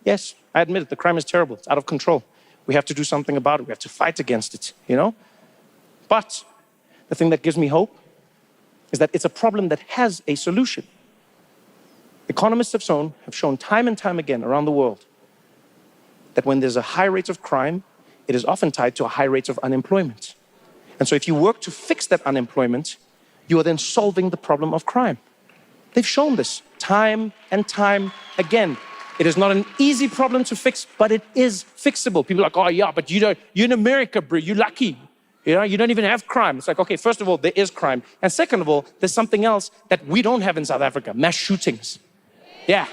Yes, I admit it. The crime is terrible. It's out of control. We have to do something about it. We have to fight against it, But the thing that gives me hope is that it's a problem that has a solution. Economists have shown time and time again around the world that when there's a high rate of crime, it is often tied to a high rate of unemployment. And so if you work to fix that unemployment, you are then solving the problem of crime. They've shown this time and time again. It is not an easy problem to fix, but it is fixable. People are like, oh yeah, but you're in America, bro, you're lucky. You don't even have crime. It's like, okay, first of all, there is crime. And second of all, there's something else that we don't have in South Africa, mass shootings. Yeah,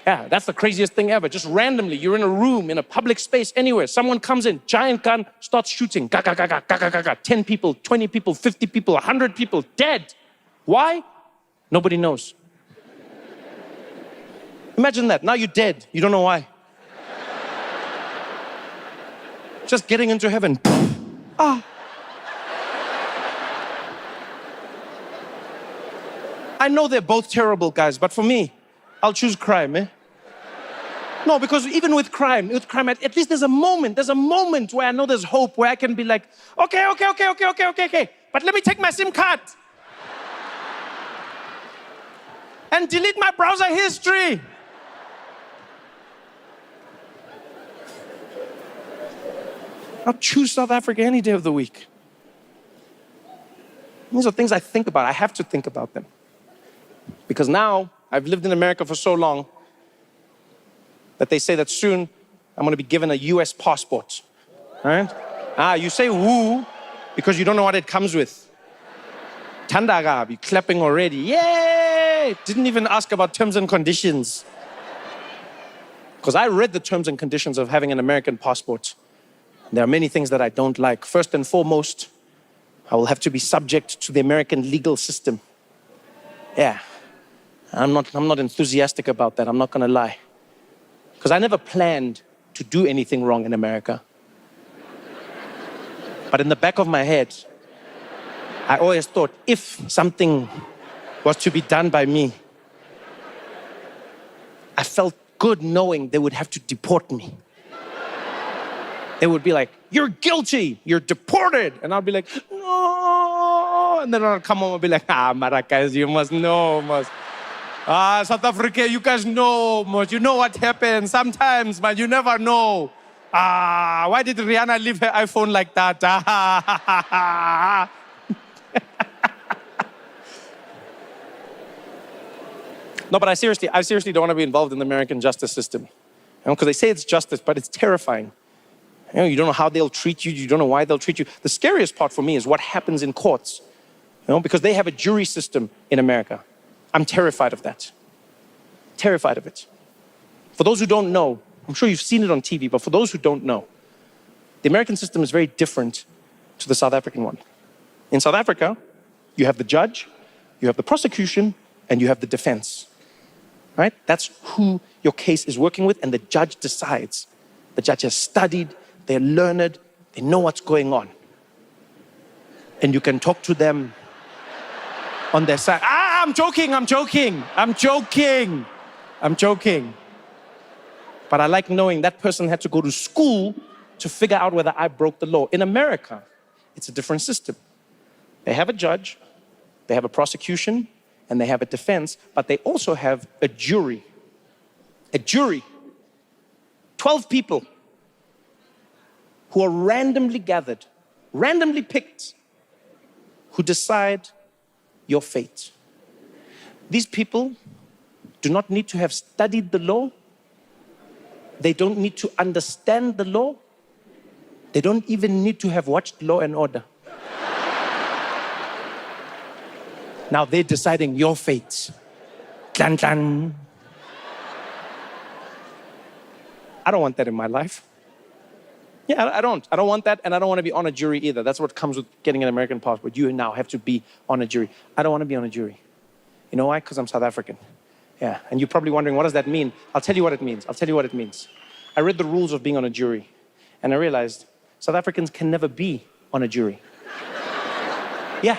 that's the craziest thing ever. Just randomly, you're in a room, in a public space, anywhere. Someone comes in, giant gun, starts shooting. 10 people, 20 people, 50 people, 100 people, dead. Why? Nobody knows. Imagine that. Now you're dead. You don't know why. Just getting into heaven. I know they're both terrible, guys, but for me, I'll choose crime, No, because even with crime, at least there's a moment where I know there's hope, where I can be like, okay. But let me take my SIM card and delete my browser history. I'll choose South Africa any day of the week. These are things I think about. I have to think about them. Because now, I've lived in America for so long that they say that soon I'm going to be given a US passport. Right? You say woo because you don't know what it comes with. Tandaga, you're clapping already. Yay! Didn't even ask about terms and conditions. Because I read the terms and conditions of having an American passport. There are many things that I don't like. First and foremost, I will have to be subject to the American legal system. Yeah, I'm not enthusiastic about that, I'm not gonna lie. Because I never planned to do anything wrong in America. But in the back of my head, I always thought if something was to be done by me, I felt good knowing they would have to deport me. They would be like, you're guilty, you're deported. And I'll be like, no. And then I'll come home and be like, Maracas, you must know, South Africa, you guys know, you know what happens sometimes, man, you never know. Why did Rihanna leave her iPhone like that? No, but I seriously don't want to be involved in the American justice system. Because they say it's justice, but it's terrifying. You don't know how they'll treat you. You don't know why they'll treat you. The scariest part for me is what happens in courts. Because they have a jury system in America. I'm terrified of that. Terrified of it. For those who don't know, I'm sure you've seen it on TV, but for those who don't know, the American system is very different to the South African one. In South Africa, you have the judge, you have the prosecution, and you have the defense. Right? That's who your case is working with, and the judge decides. The judge has studied, they're learned, they know what's going on. And you can talk to them on their side. I'm joking. But I like knowing that person had to go to school to figure out whether I broke the law. In America, it's a different system. They have a judge, they have a prosecution, and they have a defense, but they also have a jury. A jury. 12 people who are randomly gathered, randomly picked, who decide your fate. These people do not need to have studied the law. They don't need to understand the law. They don't even need to have watched Law and Order. Now they're deciding your fate. Clan, clan. I don't want that in my life. Yeah, I don't want that, and I don't want to be on a jury either. That's what comes with getting an American passport. You now have to be on a jury. I don't want to be on a jury. You know why? Because I'm South African. Yeah, and you're probably wondering, what does that mean? I'll tell you what it means. I read the rules of being on a jury, and I realized South Africans can never be on a jury. Yeah,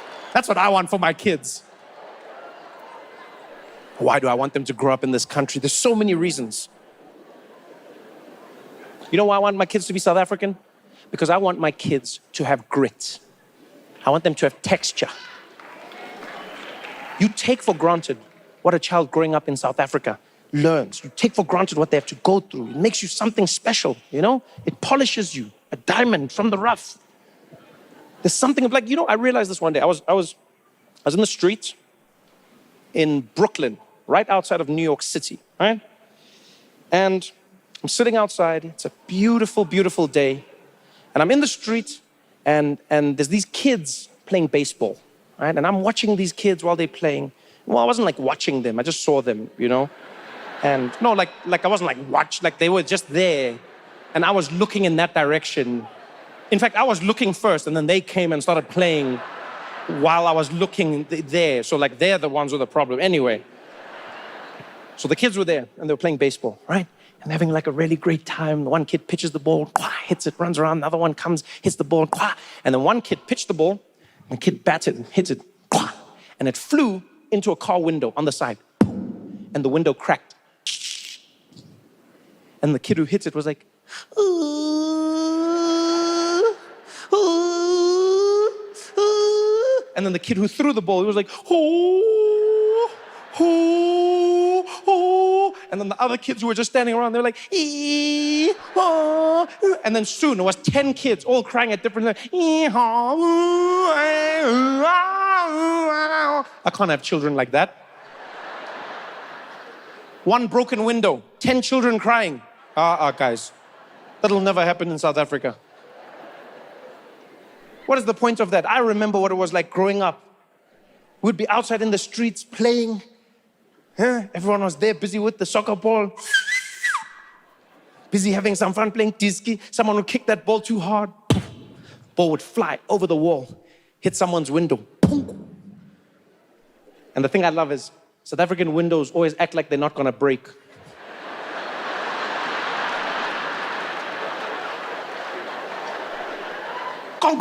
That's what I want for my kids. Why do I want them to grow up in this country? There's so many reasons. You know why I want my kids to be South African? Because I want my kids to have grit. I want them to have texture. You take for granted what a child growing up in South Africa learns. You take for granted what they have to go through. It makes you something special, you know? It polishes you, a diamond from the rough. There's something of like, you know, I realized this one day. I was in the street in Brooklyn, right outside of New York City, right? And I'm sitting outside. It's a beautiful, beautiful day. And I'm in the street, and there's these kids playing baseball, right? And I'm watching these kids while they're playing. Well, I wasn't like watching them. I just saw them, you know? And no, like I wasn't like watch, like they were just there. And I was looking in that direction. In fact, I was looking first, and then they came and started playing while I was looking there. So like they're the ones with the problem. Anyway, so the kids were there, and they were playing baseball, right? And having like a really great time. One kid pitches the ball, hits it, runs around. Another one comes, hits the ball, and then one kid pitched the ball, and the kid batted and hits it, and it flew into a car window on the side, and the window cracked. And the kid who hits it was like, and then the kid who threw the ball, he was like, and then the other kids who were just standing around, they were like, and then soon it was 10 kids all crying at different times. I can't have children like that. One broken window, 10 children crying. Guys, that'll never happen in South Africa. What is the point of that? I remember what it was like growing up. We'd be outside in the streets playing. Everyone was there busy with the soccer ball. Busy having some fun playing diski. Someone would kick that ball too hard. Ball would fly over the wall, hit someone's window. And the thing I love is South African windows always act like they're not gonna break. And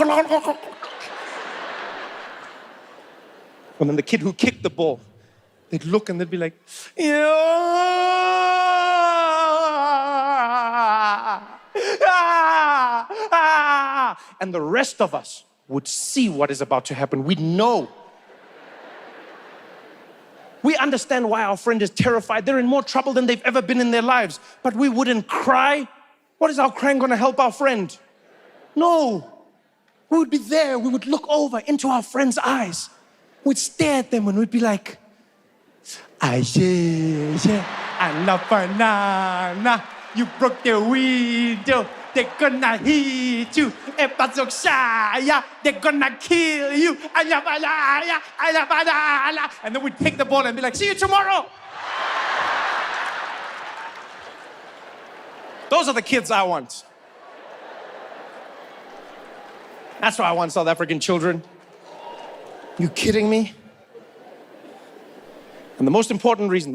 then the kid who kicked the ball, they'd look and they'd be like, and the rest of us would see what is about to happen. We'd know. We understand why our friend is terrified. They're in more trouble than they've ever been in their lives. But we wouldn't cry. What is our crying going to help our friend? No. We would be there. We would look over into our friend's eyes. We'd stare at them and we'd be like, I love banana. You broke the window. They're gonna hit you. They're gonna kill you. And then we'd take the ball and be like, see you tomorrow. Those are the kids I want. That's why I want South African children. You kidding me? And the most important reason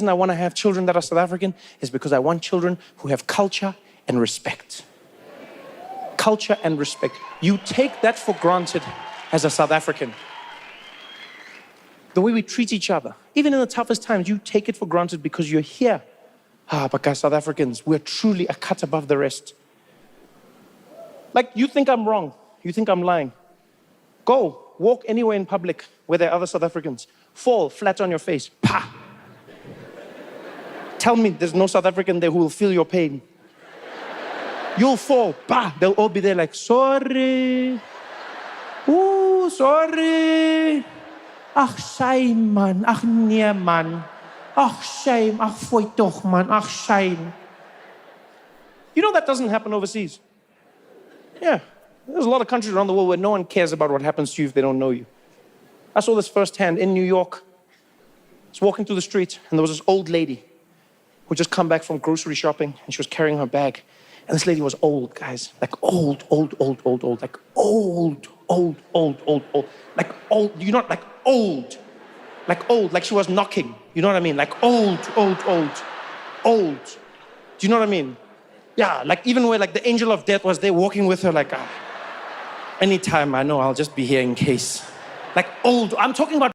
I want to have children that are South African is because I want children who have culture and respect. Culture and respect. You take that for granted as a South African. The way we treat each other, even in the toughest times, you take it for granted because you're here. But guys, South Africans, we're truly a cut above the rest. Like, you think I'm wrong. You think I'm lying. Go, walk anywhere in public where there are other South Africans. Fall flat on your face. Pa! Tell me there's no South African there who will feel your pain. You'll fall. Bah! They'll all be there like, sorry. Ooh, sorry. Ach, shame, man. Ach, nee, man. Ach, shame. Ach, fooi toch, man. Ach, shame. You know that doesn't happen overseas. Yeah. There's a lot of countries around the world where no one cares about what happens to you if they don't know you. I saw this firsthand in New York. I was walking through the street, and there was this old lady who had just come back from grocery shopping, and she was carrying her bag. And this lady was old, guys. Like old. Like old. You're not like old. Like old, like she was knocking. You know what I mean? Like old. Do you know what I mean? Yeah, like even where like the angel of death was there walking with her like, anytime I know I'll just be here in case. Like old, I'm talking about